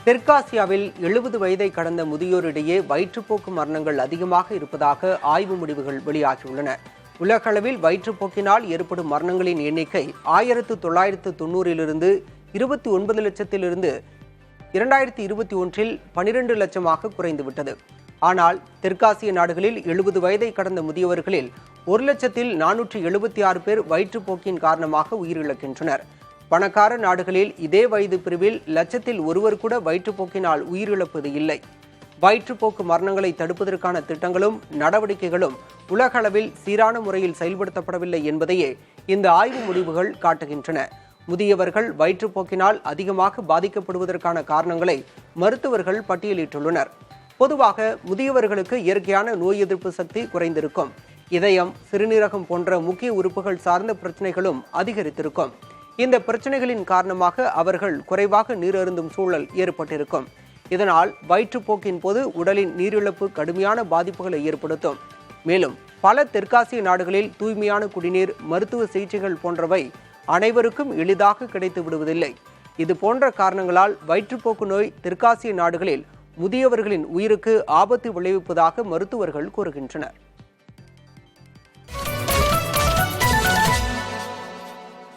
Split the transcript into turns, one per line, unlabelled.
தெற்காசியாவில் 70 வயதை கடந்த முதியோரிடையே வயிற்றுப்போக்கு மரணங்கள் அதிகமாக இருப்பதாக ஆய்வு முடிவுகள் வெளியாகியுள்ளன. உலகளவில் வயிற்றுப்போக்கினால் ஏற்படும் மரணங்களின் எண்ணிக்கை 1990 29 லட்சத்திலிருந்து 2021 12 லட்சமாக குறைந்துவிட்டது. ஆனால் தெற்காசிய நாடுகளில் 70 வயதை கடந்த முதியவர்களில் 1,476,000 பேர் வயிற்றுப்போக்கின் காரணமாக உயிரிழக்கின்றனர். பணக்கார நாடுகளில் இதே வயது பிரிவில் லட்சத்தில் ஒருவர் கூட வயிற்றுப்போக்கினால் உயிரிழப்பது இல்லை. வயிற்றுப்போக்கு மரணங்களை தடுப்பதற்கான திட்டங்களும் நடவடிக்கைகளும் உலக அளவில் சீரான முறையில் செயல்படுத்தப்படவில்லை என்பதையே இந்த ஆய்வு முடிவுகள் காட்டுகின்றன. முதியவர்கள் வயிற்றுப்போக்கினால் அதிகமாக பாதிக்கப்படுவதற்கான காரணங்களை மருத்துவர்கள் பட்டியலிட்டுள்ளனர். பொதுவாக முதியவர்களுக்கு இயற்கையான நோய் எதிர்ப்பு சக்தி குறைந்திருக்கும். இதயம், சிறுநீரகம் போன்ற முக்கிய உறுப்புகள் சார்ந்த பிரச்சனைகளும் அதிகரித்திருக்கும். இந்த பிரச்சனைகளின் காரணமாக அவர்கள் குறைவாக நீர் அருந்தும் சூழல் ஏற்பட்டிருக்கும். இதனால் வயிற்றுப்போக்கின் போது உடலின் நீரிழப்பு கடுமையான பாதிப்புகளை ஏற்படுத்தும். மேலும் பல தெற்காசிய நாடுகளில் தூய்மையான குடிநீர், மருத்துவ சிகிச்சைகள் போன்றவை அனைவருக்கும் எளிதாக கிடைத்து விடுவதில்லை. இது போன்ற காரணங்களால் வயிற்றுப்போக்கு நோய் தெற்காசிய நாடுகளில் முதியவர்களின் உயிருக்கு ஆபத்து விளைவிப்பதாக மருத்துவர்கள் கூறுகின்றனர்.